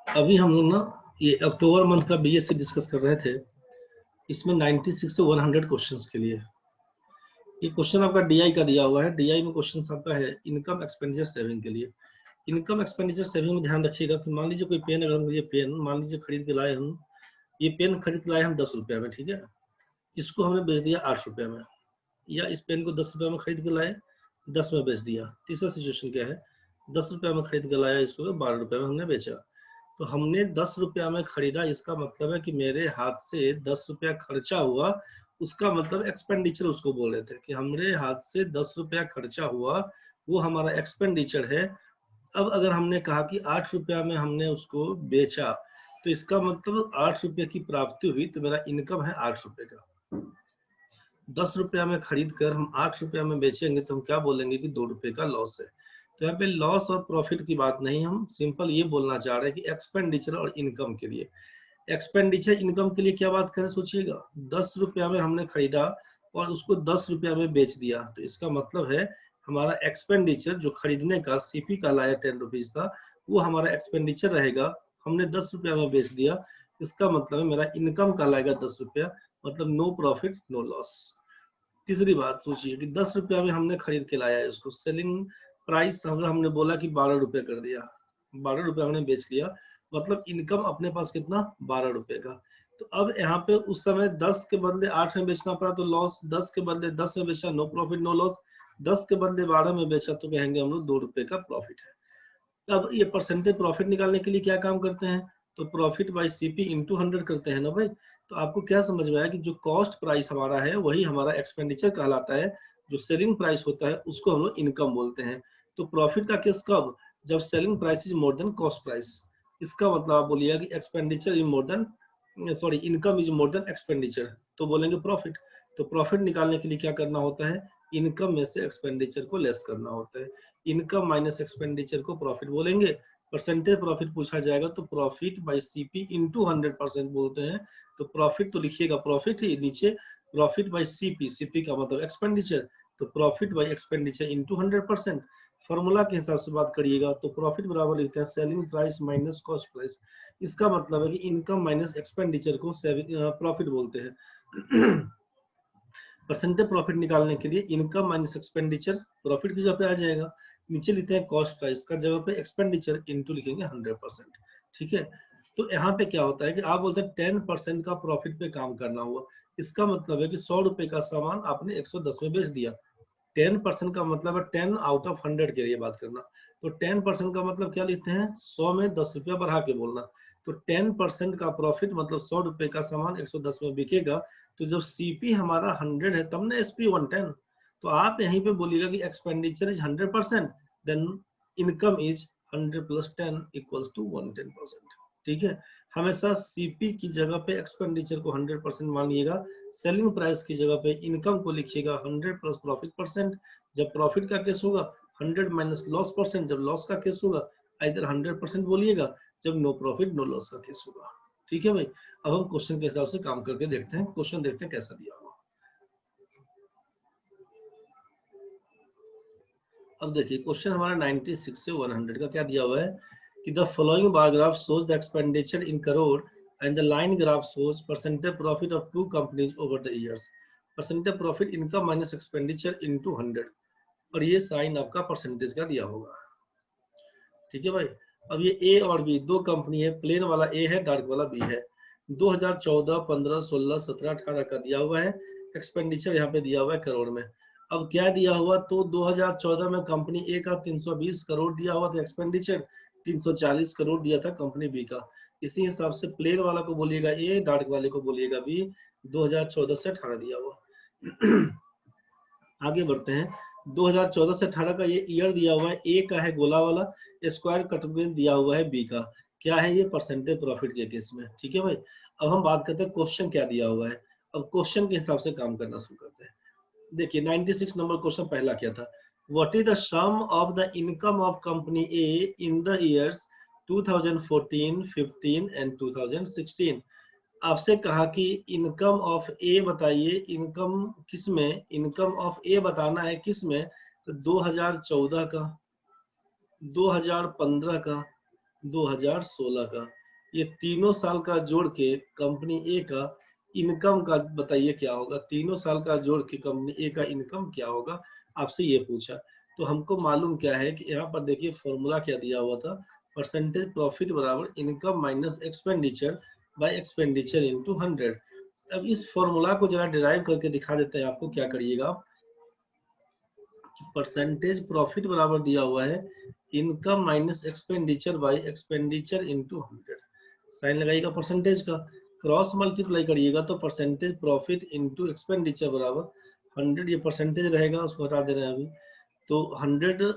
अभी हम लोग ना ये अक्टूबर मंथ का बीएससी डिस्कस कर रहे थे। इसमें 96 से 100 क्वेश्चंस के लिए ये क्वेश्चन आपका डीआई का दिया हुआ है। डीआई में क्वेश्चन आपका है इनकम एक्सपेंडिचर सेविंग के लिए। इनकम एक्सपेंडिचर सेविंग में ध्यान रखिएगा कि मान लीजिए कोई पेन, अगर हम ये पेन मान लीजिए खरीद के लाए, हम ये पेन खरीद के लाए हम 10 रुपये में, ठीक है। इसको हमने बेच दिया 8 रुपये में, या इस पेन को 10 रुपये में खरीद के लाए 10 में बेच दिया। तीसरा सिचुएशन क्या है, 10 रुपये में खरीद के लाया, इसको 12 रुपये में हमने बेचा। तो हमने 10 रुपया में खरीदा, इसका मतलब है कि मेरे हाथ से 10 रुपया खर्चा हुआ, उसका मतलब एक्सपेंडिचर उसको बोल रहे थे कि हमारे हाथ से 10 रुपया खर्चा हुआ, वो हमारा एक्सपेंडिचर है। अब अगर हमने कहा कि 8 रुपया में हमने उसको बेचा, तो इसका मतलब 8 रुपये की प्राप्ति हुई, तो मेरा इनकम है 8 रुपये का। 10 रुपया में खरीद कर हम 8 रुपया में बेचेंगे तो हम क्या बोलेंगे कि 2 रुपये का लॉस है। तो यहाँ पे लॉस और प्रॉफिट की बात नहीं, हम सिंपल ये बोलना चाह रहे हैं कि एक्सपेंडिचर और इनकम के लिए। एक्सपेंडिचर इनकम के लिए क्या बात करें, सोचिएगा 10 रुपया में हमने खरीदा और उसको 10 रुपया में बेच दिया, तो इसका मतलब है हमारा एक्सपेंडिचर जो खरीदने का सीपी का लाया 10 रुपीज था, वो हमारा एक्सपेंडिचर रहेगा। हमने 10 रुपया में बेच दिया, इसका मतलब है मेरा इनकम का लाएगा 10 रुपया, मतलब नो प्रॉफिट नो लॉस। तीसरी बात सोचिए कि 10 रुपया में हमने खरीद के लाया है, इसको सेलिंग प्राइस हमने बोला कि 12 रुपये कर दिया, 12 रुपये हमने बेच लिया, मतलब इनकम अपने पास कितना, 12 रुपये का। तो अब यहाँ पे उस समय 10 के बदले 8 में बेचना पड़ा तो लॉस, 10 के बदले 10 में बेचा नो प्रॉफिट नो लॉस, 10 के बदले 12 में बेचा तो कहेंगे हम लोग 2 रुपये का प्रॉफिट है। अब ये परसेंटेज प्रॉफिट निकालने के लिए क्या काम करते हैं, तो प्रॉफिट बाय सीपी इंटू 100 करते हैं ना भाई। तो आपको क्या समझ में आया कि जो कॉस्ट प्राइस हमारा है वही हमारा एक्सपेंडिचर कहलाता है, जो सेलिंग प्राइस होता है उसको हम लोग इनकम बोलते हैं। तो प्रॉफिट का केस कब, जब selling price is more than cost price. इसका मतलब आप बोलिएगा कि expenditure is more than, sorry income is more than expenditure, तो बोलेंगे प्रॉफिट। तो प्रॉफिट निकालने के लिए क्या करना होता है, इनकम में से एक्सपेंडिचर को लेस करना होता है। इनकम माइनस एक्सपेंडिचर को प्रॉफिट बोलेंगे। परसेंटेज प्रॉफिट पूछा जाएगा तो प्रॉफिट बाय सीपी इंटू 100% बोलते हैं। तो प्रॉफिट तो लिखिएगा प्रॉफिट ही नीचे, प्रॉफिट बाय सीपी, सीपी का मतलब एक्सपेंडिचर, तो profit by expenditure into 100%। Formula के हिसाब से बात करिएगा तो प्रॉफिट बराबर लिखते हैं selling price minus cost price. इसका मतलब है कि इनकम माइनस एक्सपेंडिचर को प्रॉफिट बोलते हैं। परसेंटेज प्रॉफिट निकालने के लिए इनकम माइनस एक्सपेंडिचर प्रॉफिट की जगह पे आ जाएगा, नीचे लिखते हैं कॉस्ट प्राइस का जगह पे एक्सपेंडिचर इंटू लिखेंगे 100%। ठीक है। तो यहाँ पे क्या होता है कि आप बोलते हैं 10% का प्रॉफिट पे काम करना हुआ, इसका मतलब है कि 100 रुपए का सामान आपने 110 में बेच दिया। 10% का मतलब है 10 आउट ऑफ 100 के लिए बात करना। तो 10% का मतलब क्या लिखते हैं, 100 में 10 रुपया बढ़ा के बोलना। तो 10% का प्रॉफिट मतलब 100 रुपए का सामान 110 में बिकेगा। तो जब सीपी हमारा 100 है तब ना एसपी 110। तो आप यहीं पे बोलिएगा कि expenditure is 100%, then income is 100 plus 10 equals to 110%। ठीक है। हमेशा सीपी की जगह पे एक्सपेंडिचर को 100% मानिएगा, सेलिंग प्राइस की जगह पे इनकम को लिखिएगा 100 प्लस प्रॉफिट परसेंट। जब प्रॉफिट का केस होगा 100 माइनस लॉस परसेंट, जब लॉस का केस होगा इधर 100% बोलिएगा, जब नो प्रॉफिट नो लॉस का केस होगा। ठीक है भाई। अब हम क्वेश्चन के हिसाब से काम करके देखते हैं, क्वेश्चन देखते हैं कैसा दिया हुआ। अब देखिए क्वेश्चन हमारा 96 से 100 का क्या दिया हुआ है कि the following bar graph shows the expenditure in crore and the line graph shows percentage profit of two companies over the years. Percentage profit income minus expenditure into 100, और ये साइन आपका परसेंटेज का दिया होगा। ठीक है भाई। अब ये ए और बी दो कंपनी है, प्लेन वाला ए है, डार्क वाला बी है। 2014, 15, 16, 17, 18 का दिया हुआ है। एक्सपेंडिचर यहाँ पे दिया हुआ है करोड़ में। अब क्या दिया हुआ, तो 2014 में कंपनी ए का 320 करोड़ दिया हुआ था एक्सपेंडिचर, 340 करोड़ दिया था कंपनी बी का। इसी हिसाब से प्लेन वाला को बोलिएगा ए, डार्क वाले को बोलिएगा बी। 2014 से 18 दिया हुआ। आगे बढ़ते हैं। 2014 से 18 का ये ईयर दिया हुआ है, ए का है गोला वाला, स्क्वायर कट में दिया हुआ है बी का। क्या है ये, परसेंटेज प्रॉफिट के केस में। ठीक है भाई। अब हम बात करते हैं क्वेश्चन क्या दिया हुआ है। अब क्वेश्चन के हिसाब से काम करना शुरू करते हैं। देखिए 96 नंबर क्वेश्चन पहला क्या था, what is the sum of the income of company A in the years 2014, 15 and 2016। आपसे कहा कि इनकम ऑफ ए बताइए, इनकम किस में, इनकम ऑफ ए बताना है किस में, तो 2014 का, 2015 का, 2016 का। ये तीनों साल का जोड़ के कंपनी ए का इनकम का बताइए क्या होगा। तीनों साल का जोड़ के कंपनी ए का इनकम क्या होगा, आपसे ये पूछा। तो हमको मालूम क्या है कि यहाँ पर देखिए फॉर्मूला क्या दिया हुआ था, परसेंटेज प्रॉफिट बराबर income minus expenditure by expenditure into 100। अब इस फॉर्मूला को जरा डिराइव करके दिखा देते हैं आपको। क्या करिएगा आप, परसेंटेज प्रॉफिट बराबर दिया हुआ है income minus expenditure by expenditure into 100। Sign लगाइएगा परसेंटेज का, क्रॉस मल्टीप्लाई करिएगा तो परसेंटेज प्रॉफिट इनटू एक्सपेंडिचर बराबर 100। ये परसेंटेज रहेगा, उसको हटा दे रहे हैं अभी। तो 100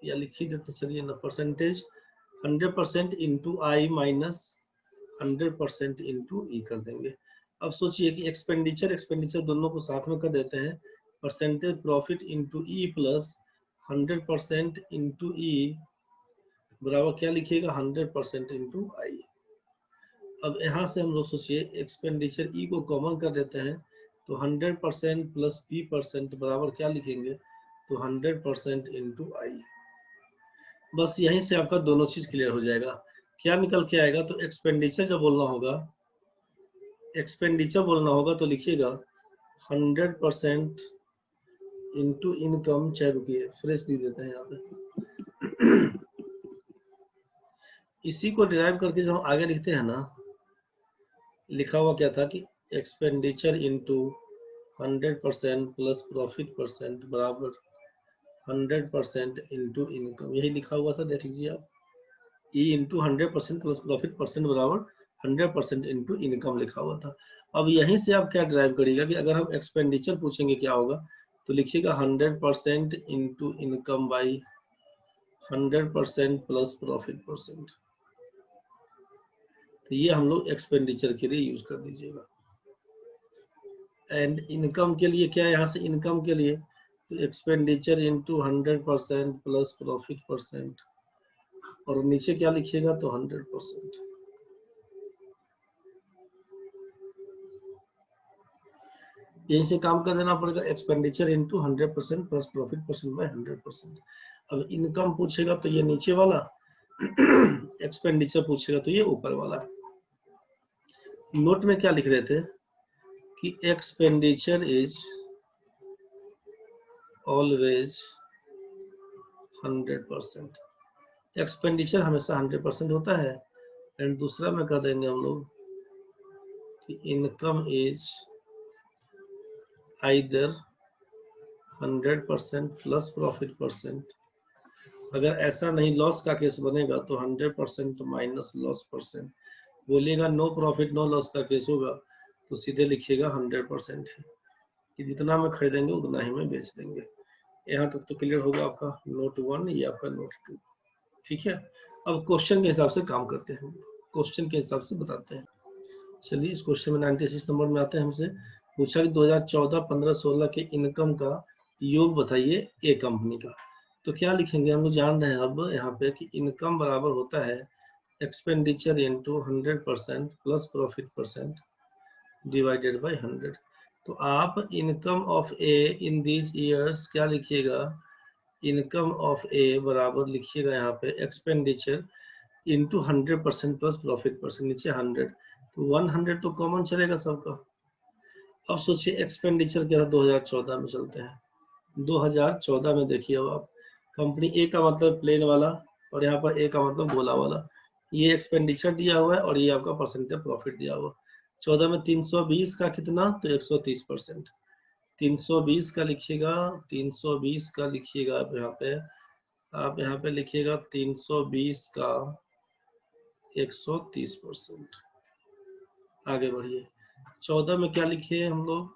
या लिख ही देते चलिए ना, परसेंटेज 100% इंटू आई माइनस 100% इंटू ई कर देंगे। अब सोचिए कि एक्सपेंडिचर एक्सपेंडिचर दोनों को साथ में कर देते हैं, percentage profit into E plus 100% into E बराबर क्या लिखिएगा 100% इंटू आई। अब यहाँ से हम लोग सोचिए एक्सपेंडिचर ई को कॉमन कर देते हैं तो 100% प्लस पी परसेंट बराबर क्या लिखेंगे, तो 100% इंटू आई। बस यहीं से आपका दोनों चीज क्लियर हो जाएगा। क्या निकल के आएगा, तो एक्सपेंडिचर जब बोलना होगा, एक्सपेंडिचर बोलना होगा तो लिखिएगा 100% इंटू इनकम। चाहे रुकिए फ्रेश दे देते हैं यहाँ पे। इसी को डिराइव करके जब हम आगे लिखते हैं ना, लिखा हुआ क्या था कि expenditure into 100% plus profit percent बराबर 100% इंटू इनकम, यही लिखा हुआ था, देख लीजिए आप। E into 100% plus profit percent बराबर 100% इंटू इनकम लिखा हुआ था। अब यहीं से आप क्या ड्राइव करिएगा कि अगर हम एक्सपेंडिचर पूछेंगे क्या होगा, तो लिखिएगा 100% into income by 100% plus profit percent. तो ये हम लोग एक्सपेंडिचर के लिए यूज कर दीजिएगा। एंड इनकम के लिए क्या है, यहाँ से इनकम के लिए तो expenditure into 100% plus profit percent, और नीचे क्या लिखिएगा, तो 100%। यहीं से काम कर देना पड़ेगा, expenditure into 100% plus profit percent by 100%। अब इनकम पूछेगा तो ये नीचे वाला, एक्सपेंडिचर पूछेगा तो ये ऊपर वाला। नोट में क्या लिख रहे थे कि एक्सपेंडिचर इज ऑलवेज 100%। एक्सपेंडिचर हमेशा 100% होता है। एंड दूसरा में कह देंगे हम लोग कि income is either 100% plus profit percent. अगर ऐसा नहीं लॉस का केस बनेगा तो 100% माइनस लॉस परसेंट। बोलिएगा नो प्रॉफिट नो लॉस का केस होगा तो सीधे लिखिएगा 100% है कि जितना में खरीदेंगे उतना ही में बेच देंगे। यहाँ तक तो क्लियर होगा आपका नोट 1, ये आपका नोट 2। ठीक है, अब क्वेश्चन के हिसाब से काम करते हैं, क्वेश्चन के हिसाब से बताते हैं। चलिए इस क्वेश्चन में 96 नंबर में आते हैं। हमसे पूछा कि 2014, 15, 16 के इनकम का योग बताइए ए कंपनी का। तो क्या लिखेंगे, हम लोग जान रहे हैं अब यहाँ पे कि इनकम बराबर होता है expenditure into 100% plus profit percent divided by 100। तो आप income of A in these years क्या लिखिएगा, इनकम ऑफ ए बराबर लिखिएगा यहाँ पे expenditure into 100% plus profit percent, नीचे 100। तो 100 तो कॉमन चलेगा सबका। अब सोचिए एक्सपेंडिचर क्या था 2014 में, चलते हैं 2014 में। देखिए अब आप कंपनी ए का मतलब प्लेन वाला, और यहाँ पर ए का मतलब गोला वाला। ये एक्सपेंडिचर दिया हुआ है और ये आपका परसेंटेज प्रॉफिट दिया हुआ। 14 में 320 का कितना, तो 130%। 320 का लिखिएगा, 320 का लिखिएगा आप यहाँ पे, आप यहाँ पे लिखिएगा 320 का 130%। आगे बढ़िए, 14 में क्या लिखिए हम लोग,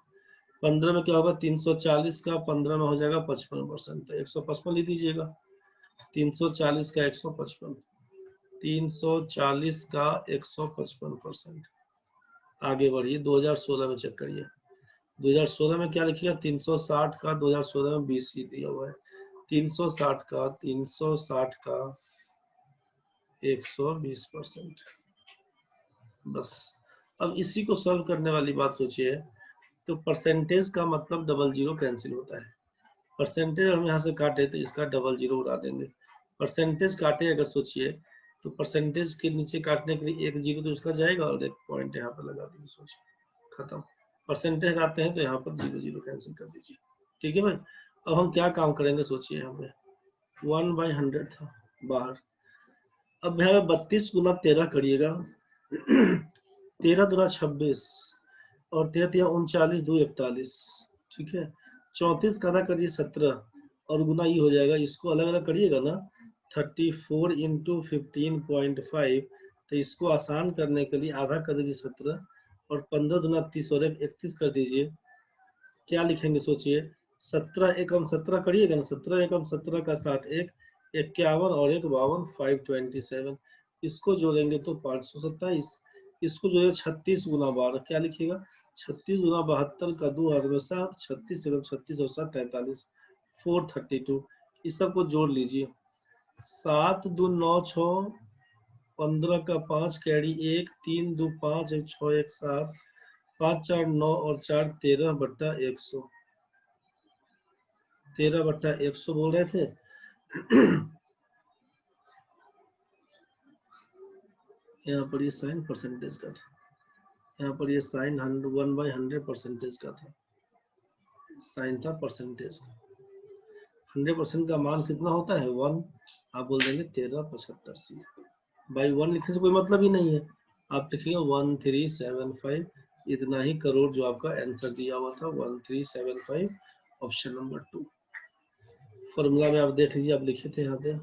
15 में क्या होगा, 340 का 15 में हो जाएगा 55%, तो 155 लिख दीजिएगा। 340 का 155, 340 का 155%। आगे बढ़िए 2016 में चेक करिए, 2016 में क्या लिखिएगा, 360 का 2016 में 20 ही दिया हुआ है, 360 का 120%। बस अब इसी को सॉल्व करने वाली बात सोचिए, तो परसेंटेज का मतलब डबल जीरो कैंसिल होता है। परसेंटेज हम यहाँ से काटे तो इसका डबल जीरो उड़ा देंगे। परसेंटेज काटे अगर सोचिए तो परसेंटेज के नीचे काटने के लिए एक जीरो तो इसका जाएगा और एक पॉइंट यहाँ पर लगा दीजिए, सोचिए खत्म। परसेंटेज आते हैं तो यहाँ पर जीरो जीरो कैंसिल कर दीजिए। ठीक है भाई, अब हम क्या काम करेंगे सोचिए, यहाँ पे 1/100 था बाहर। अब यहाँ 32 गुना 13 करिएगा 13 दूना 26 और 13 39 2 41। ठीक है, 34 का आधा करिए 17 और गुना ये हो जाएगा, इसको अलग अलग करिएगा ना 34 इंटू 15.5। तो इसको आसान करने के लिए आधा कर दीजिए 17 और 15 दूना 30 और 31 कर दीजिए। क्या लिखेंगे सोचिए, 17 एकम 17 करिएगा ना, 17 एकम 17 का 7 1 51 और 1 52 527। इसको जोड़ेंगे तो 527। इसको जोड़े 36 गुना 12, क्या लिखिएगा 36 गुना 72 का 2 हाथ में 7, 36 एकम 36 और 7 43 432। इस सबको जोड़ लीजिए, 7 2 9 6 15 का 5 कैरी 1 3 2 5 1 6 1 7 5 4 9 और 4 13/100। 13/100 बोल रहे थे। यहाँ पर ये साइन परसेंटेज का था, यहाँ पर ये साइन 1/100 परसेंटेज का था, साइन था परसेंटेज का। 100% का मान कितना होता है 1, आप बोल देंगे 1375C। बाई 1 लिखने से कोई मतलब ही नहीं है, आप लिखिएगा 1375, इतना ही करोड़ जो आपका आंसर दिया हुआ था 1375, ऑप्शन नंबर 2। फॉर्मूला में आप देख लीजिए, आप लिखे थे यहाँ पे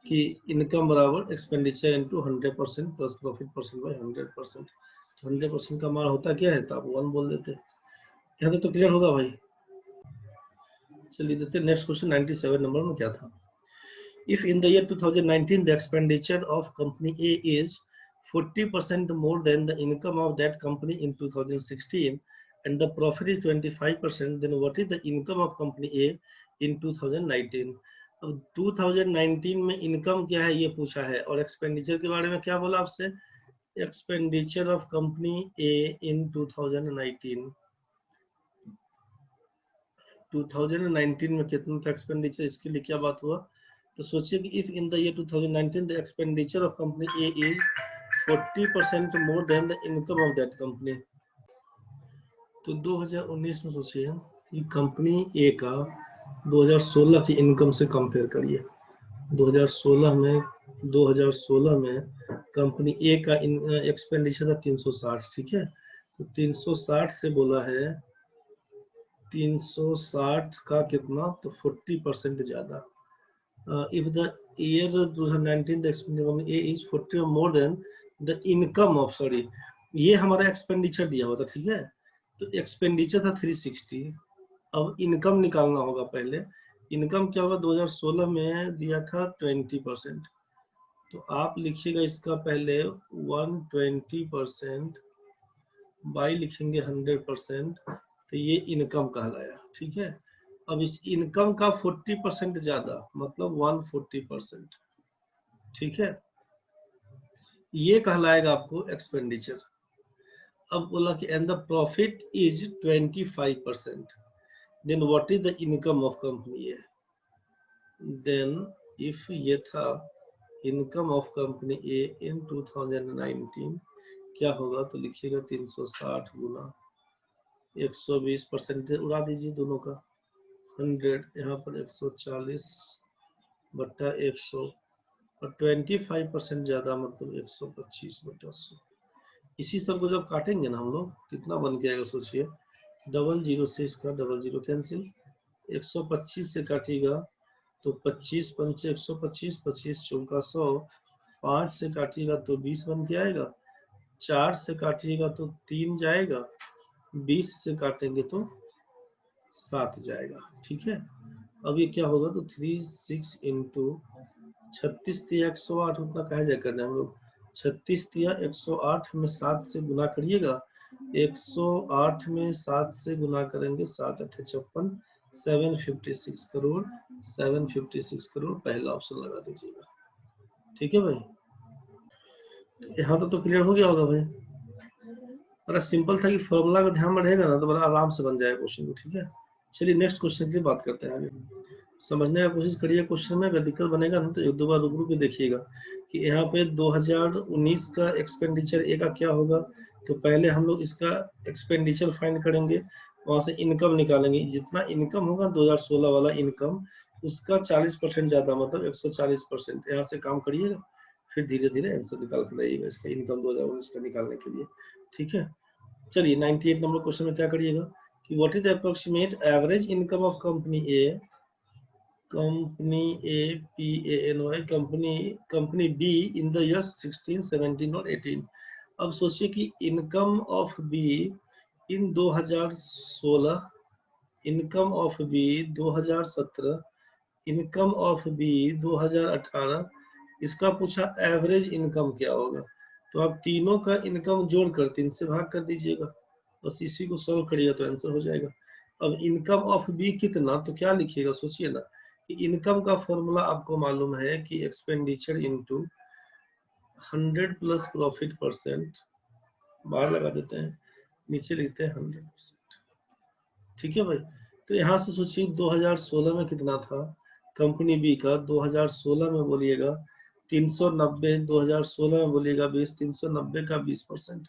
कि इनकम बराबर expenditure into 100% plus profit percent by 100%। 100% का मान होता क्या है, तो आप 1 बोल देते। यहाँ तो क्लियर होगा भाई। चलिए देखते हैं नेक्स्ट क्वेश्चन 97 नंबर में क्या था। If in the year 2019 the expenditure of company A is 40% more than the income of that company in 2016 and the profit is 25%, then what is the income of company A in 2019? अब 2019 में income क्या है ये पूछा है, और expenditure के बारे में क्या बोला आपसे, expenditure of company A in 2019। 2019 में कितना था एक्सपेंडिचर, इसके लिए क्या बात हुआ, तो सोचिए कि if in the year 2019 the expenditure of company A is 40% more than the income of that company. तो 2019 में सोचिए कि कंपनी ए का 2016 की इनकम से कंपेयर करिए। 2016 में कंपनी ए का एक्सपेंडिचर था 360। ठीक है, तो 360 से बोला है 360 का कितना, तो 40% ज्यादा। If the year 2019 the expenditure of A is 40 or more than the income of, sorry, ये हमारा एक्सपेंडिचर दिया हुआ था। ठीक है, तो एक्सपेंडिचर था 360, अब इनकम निकालना होगा पहले। इनकम क्या होगा, 2016 में दिया था 20%, तो आप लिखिएगा इसका पहले 120% बाई लिखेंगे 100%, तो ये इनकम कहलाया। ठीक है, अब इस इनकम का 40% ज्यादा मतलब 140%। ठीक है, ये कहलाएगा आपको एक्सपेंडिचर। अब बोला कि and the profit is 25%, then what is the income of company A. Then if ये था income of company A in 2019 क्या होगा, तो लिखिएगा 360 गुना 120%, उड़ा दीजिए दोनों का 100, यहाँ पर 140/100 और 25% ज्यादा मतलब 125/100। इसी सब को जब काटेंगे ना हम लोग, कितना बन के आएगा सोचिए, 00 से इसका 00 कैंसिल, 125 से काटिएगा तो 25 पंचे 125, 25 चौका 100, 5 से काटिएगा तो 20 बन के आएगा, 4 से काटिएगा तो 3 जाएगा, 20 से काटेंगे तो 7 जाएगा। ठीक है, अब ये क्या होगा, तो 36 इंटू 36 तिया 108, उतना कहा जाए करना हम लोग, 36 तिया 108 में 7 से गुना करिएगा, 108 में 7 से गुना करेंगे, 7 8 56, 756 करोड़, 756 करोड़, पहला ऑप्शन लगा दीजिएगा। ठीक है भाई, यहाँ तो क्लियर हो गया होगा भाई। बड़ा सिंपल था कि फॉर्मूला का ध्यान में रहेगा ना तो बड़ा आराम से बन जाएगा क्वेश्चन को। ठीक है, चलिए नेक्स्ट क्वेश्चन की बात करते हैं आगे। समझने का कोशिश करिए क्वेश्चन में, अगर दिक्कत बनेगा ना तो एक दो बार रुक के देखिएगा कि यहाँ पे 2019 का एक्सपेंडिचर ए का क्या होगा। तो पहले हम लोग इसका एक्सपेंडिचर फाइंड करेंगे, वहां से इनकम निकालेंगे। जितना इनकम होगा 2016 वाला इनकम, उसका 40% ज्यादा, मतलब 140%। यहाँ से काम करिएगा, फिर धीरे धीरे आंसर निकाल कर लाइएगा इसका इनकम 2019 का निकालने के लिए। ठीक है, चलिए 98 नंबर क्वेश्चन में क्या करिएगा कि what is the approximate average income of company A, company A P A N Y, company B in the year 16, 17 और 18। अब सोचिए कि income of B in 2016, income of B 2017, income of B 2018, इसका पूछा एवरेज इनकम क्या होगा। तो आप तीनों का इनकम जोड़कर 3 से भाग कर दीजिएगा, बस इसी को सॉल्व करिएगा तो आंसर हो जाएगा। अब इनकम ऑफ बी कितना, तो क्या लिखिएगा, सोचिए ना कि इनकम का फॉर्मूला आपको मालूम है कि expenditure into 100 plus profit percent, बाहर लगा देते हैं, नीचे लिखते हैं 100%। ठीक है भाई, तो यहाँ से सोचिए 2016 में कितना था कंपनी बी का, 2016 में बोलिएगा 390, 2016 में बोलिएगा 20, 390 का 20%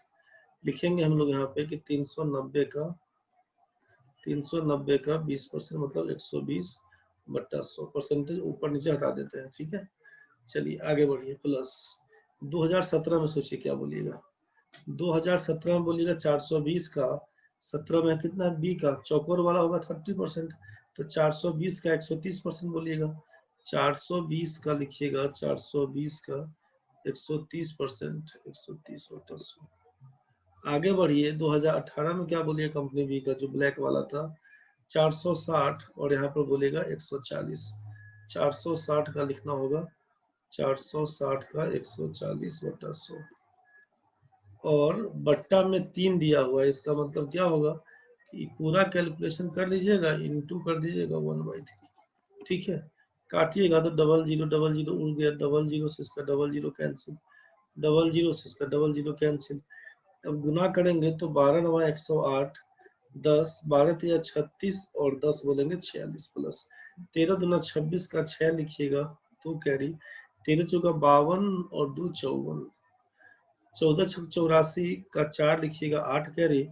लिखेंगे हम लोग यहाँ पे कि 390 का 20% मतलब 120 बट्टा 100, परसेंटेज ऊपर नीचे हटा देते हैं। ठीक है, चलिए आगे बढ़िए। प्लस 2017 में सोचिए क्या बोलिएगा, 2017 में बोलिएगा 420 का 17 में कितना बी का चौकोर वाला होगा 30%, तो 420 का 130% बोलिएगा। 420 का लिखिएगा, 420 का 130%, 130/100। आगे बढ़िए 2018 में क्या बोलिए कंपनी बी का जो ब्लैक वाला था 460, और यहाँ पर बोलेगा 140। 460 का लिखना होगा, 460 का 140/100, और बट्टा में 3 दिया हुआ है। इसका मतलब क्या होगा कि पूरा कैलकुलेशन कर लीजिएगा, इनटू कर दीजिएगा 1/3। ठीक है, काटिएगा तो डबल जीरो उड़ गया, डबल जीरो से इसका double zero cancel, double zero से इसका डबल जीरो कैंसिल। अब गुना करेंगे तो 12 9 108, 10 12 3 36 और 10 बोलेंगे 46, प्लस 13 दूना 26 का 6 लिखिएगा 2 कैरी, 13 चौका 52 और 2 54, 14 छक 84 का 4 लिखिएगा 8 कैरी,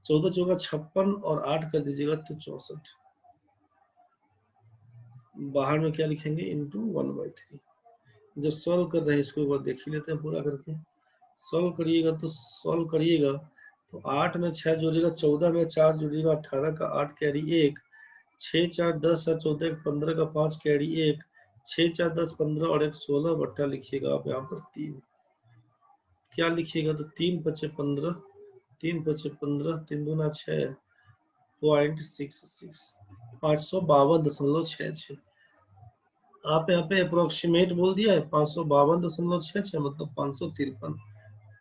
14 चौका 56 और 8 कर दीजिएगा तो 64। बाहर में क्या लिखेंगे इंटू 1/3। जब सॉल्व कर रहे हैं इसको एक बार देख ही लेते हैं पूरा करके। सॉल्व करिएगा तो 8 में 6 जोड़िएगा, 14 में 4 जोड़िएगा, 18 का 8 कैरी 1, 6 4 10 और 14 15 का 5 कैरी 1, 6 4 10 15 और 1 16 बट्टा लिखिएगा आप यहाँ पर 3। क्या लिखिएगा तो 3 5 15, 3 5 15, 3 दूना 6.66, 552.66। आप यहाँ पे अप्रोक्सीमेट बोल दिया है 552.66, मतलब 553।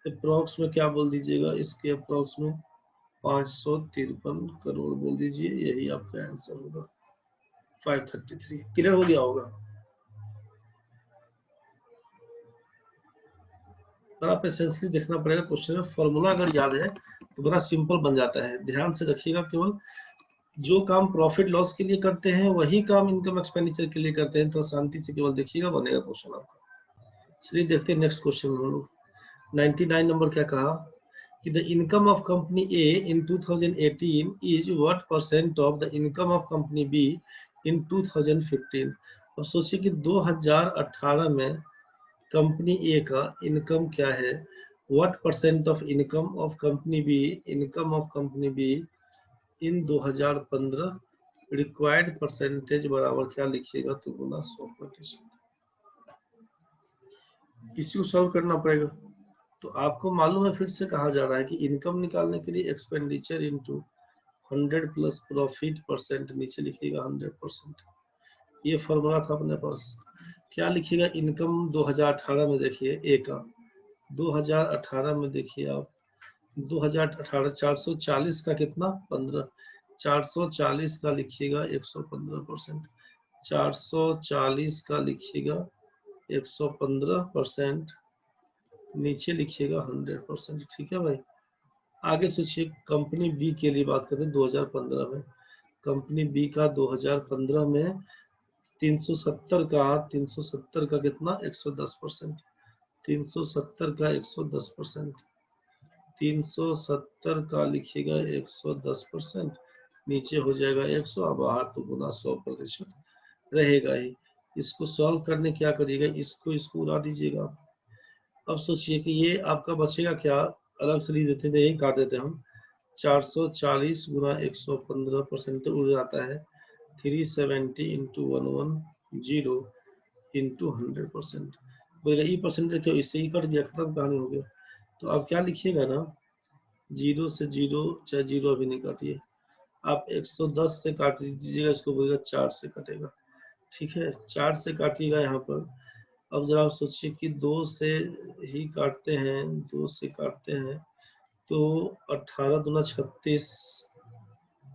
अप्रोक्स में क्या बोल दीजिएगा, इसके अप्रोक्स में 553 करोड़ बोल दीजिए, यही आपका आंसर होगा 533। क्लियर हो गया होगा। पर आप एसेंशियली देखना पड़ेगा क्वेश्चन में, फॉर्मूला अगर याद है तो बड़ा सिंपल बन जाता है। ध्यान से रखिएगा, केवल जो काम प्रॉफिट लॉस के लिए करते हैं वही काम इनकम एक्सपेंडिचर के लिए करते हैं, तो शांति से केवल देखिएगा, बनेगा क्वेश्चन आपका। चलिए देखते हैं नेक्स्ट क्वेश्चन हम लोग। 99 नंबर क्या कहा कि the income of company A in 2018 is what percent of the income of company B in 2015। और सोचिए कि 2018 में कंपनी ए का इनकम क्या है, what percent of income of company B, income of company B in 2015, required percentage बराबर क्या लिखिएगा तो गुना 100%। इसी को सॉल्व करना पड़ेगा। तो आपको मालूम है, फिर से कहा जा रहा है कि इनकम निकालने के लिए expenditure into 100 plus profit percent, नीचे लिखिएगा 100%। ये फॉर्मूला था अपने पास। क्या लिखिएगा इनकम 2018 में, देखिए ए का 2018 में देखिए आप 2018 440 का कितना 15, 440 का लिखिएगा 115%, 440 का लिखिएगा 115%, नीचे लिखिएगा 100%। ठीक है भाई, आगे सोचिए कंपनी बी के लिए बात करते हैं 2015 में। कंपनी बी का 2015 में 370 का कितना 110%, 370 का 110%, 370 का लिखिएगा 110%, नीचे हो जाएगा 100, अब बाहर तो गुना 100% रहेगा ही। इसको सॉल्व करने क्या करिएगा, इसको उड़ा दीजिएगा। अब सोचिए कि ये आपका बचेगा क्या, अलग से लिख देते थे, यही काट देते हम। 440 गुना 115% तो उड़ जाता है 370 इंटू 110 इंटू 100%। बोलेगा ई परसेंटेज क्यों, इससे ही कट गया, खत्म कहानी हो गया। तो आप क्या लिखिएगा ना, 0 से 0, चाहे 0 अभी नहीं काटिए, आप 110 से काट दीजिएगा, इसको बोलेगा 4 से कटेगा। ठीक है, 4 से काटिएगा यहाँ पर। अब जरा आप सोचिए कि 2 से ही काटते हैं, 2 से काटते हैं तो 18 दूना 36,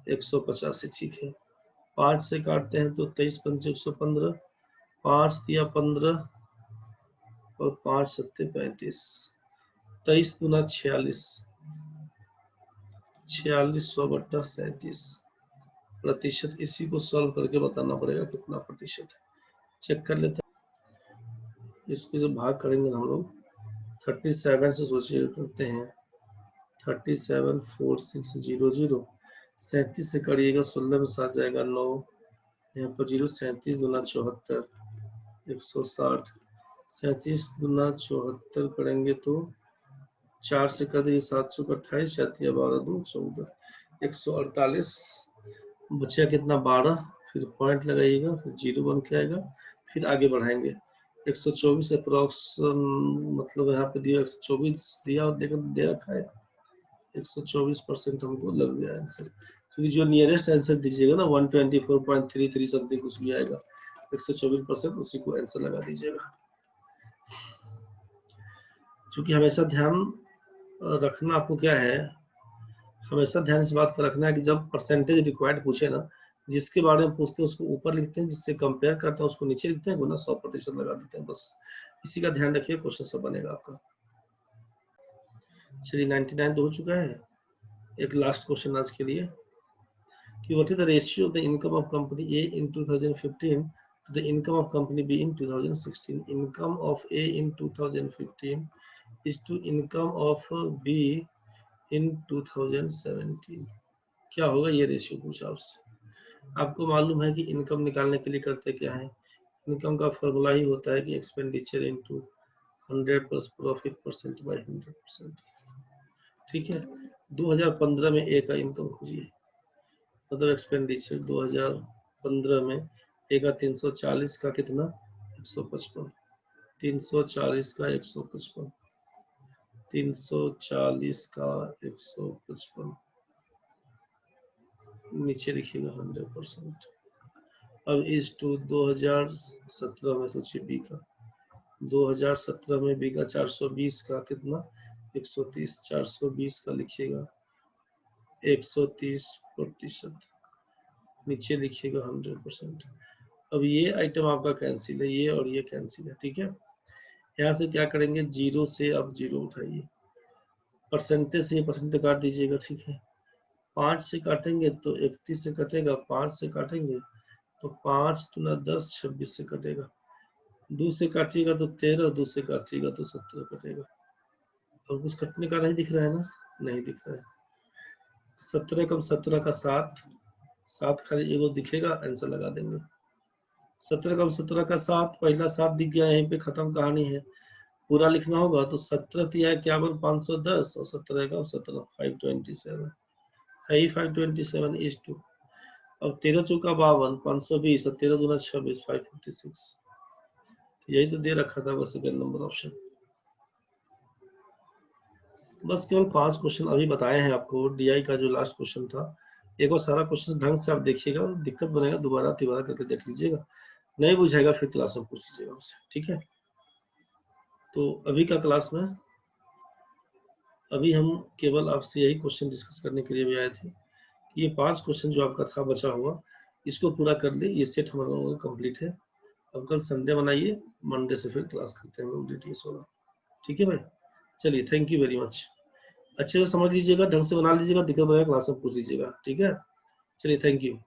185, ठीक है। 5 से काटते हैं तो 23 पंचे 115, 5 दिया 15 और 5 सत्ते 35, 23 दूना 46, 46/37 इसी को सॉल्व करके बताना पड़ेगा कितना प्रतिशत है। चेक कर लेते हैं। इसको जो भाग करेंगे हम लोग 37 से सोचिए करते हैं, 37 4 6 0 0, 37 से करिएगा 16 में 7 जाएगा 9, यहाँ पर 0, 37 दूना 74, 160, 37 दूना 74 करेंगे तो 4 से कर देंगे 728, 12 2 14, 148, बचा कितना 12, फिर पॉइंट लगाइएगा, फिर 0 बन के आएगा, फिर आगे बढ़ाएंगे 124 अप्रोक्स, मतलब यहाँ पे दिया 124 दिया और दे रखा है 124% हमको लग गया आंसर। क्योंकि जो नियरेस्ट आंसर दीजिएगा ना 124.33 समथिंग कुछ भी आएगा, 124% उसी को आंसर लगा दीजिएगा। क्योंकि हमेशा ध्यान रखना आपको क्या है, हमेशा ध्यान इस बात का रखना है कि जब परसेंटेज रिक्वायर्ड पूछे ना, जिसके बारे में पूछते हैं उसको ऊपर लिखते हैं, जिससे कंपेयर करते हैं उसको नीचे लिखते हैं, गुना 100% लगा देते हैं, बस इसी का ध्यान रखिए, क्वेश्चन सब बनेगा आपका। चलिए 99 तो हो चुका है, एक लास्ट क्वेश्चन आज के लिए कि what is the ratio of the income of company A in 2015 to the income of company B in 2016? Income of A in 2015 is to income of B in 2017। क्या होगा ये रेशियो पूछा आपसे। आपको मालूम है कि इनकम निकालने के लिए करते क्या है, इनकम का फॉर्मूला ही होता है कि expenditure into 100 plus profit percent by 100%। ठीक है, 2015 में ए का इनकम खोजिए, मतलब एक्सपेंडिचर 2015 में ए का 340 का कितना 155, 340 का 155, 340 का 155, नीचे लिखिएगा 100%। अब इस टू 2017 में सोचिए बी का, 2017 में बी का 420 का कितना 130, 420 का लिखिएगा 130%, नीचे लिखिएगा 100%। अब ये आइटम आपका कैंसिल है, ये और ये कैंसिल है। ठीक है, यहाँ से क्या करेंगे, 0 से अब 0 उठाइए, परसेंटेज से ये परसेंटेज काट दीजिएगा। ठीक है, 5 से काटेंगे तो 31 से कटेगा, 5 से काटेंगे तो 5 दूना 10, 26 से कटेगा, 2 से काटिएगा तो 13, 2 से काटिएगा तो 17 कटेगा। और कुछ कटने का नहीं दिख रहा है ना, नहीं दिख रहा है। 17 कम 17 का 7, 7 खाली एगो दिखेगा, आंसर लगा देंगे। 17 कम 17 का 7, पहला 7 दिख गया, यहीं पे खत्म कहानी है। पूरा लिखना होगा तो 17 तिया 51 510 और 17 का 17 527 है ही 527 इज टू। अब 13 चौका 52 520 और 13 दूना 26 556, यही तो दे रखा था बस सेकंड नंबर ऑप्शन। बस केवल 5 क्वेश्चन अभी बताए हैं आपको, डीआई का जो लास्ट क्वेश्चन था। एक बार सारा क्वेश्चन ढंग से आप देखिएगा, दिक्कत बनेगा दोबारा तिबारा करके देख लीजिएगा, नहीं बुझाएगा फिर क्लास में पूछ लीजिएगा हमसे। ठीक है, तो अभी का क्लास में अभी हम केवल आपसे यही क्वेश्चन डिस्कस करने के लिए भी आए थे कि ये 5 क्वेश्चन जो आपका था बचा हुआ, इसको पूरा कर ले, ये सेट हमारा लोगों का कंप्लीट है। अब कल संडे बनाइए, मंडे से फिर क्लास करते हैं लोग डिटेल्स वाला। ठीक है भाई, चलिए थैंक यू वेरी मच। अच्छे से समझ लीजिएगा, ढंग से बना लीजिएगा, दिक्कत वगैरह क्लास में पूछ लीजिएगा। ठीक है, चलिए थैंक यू।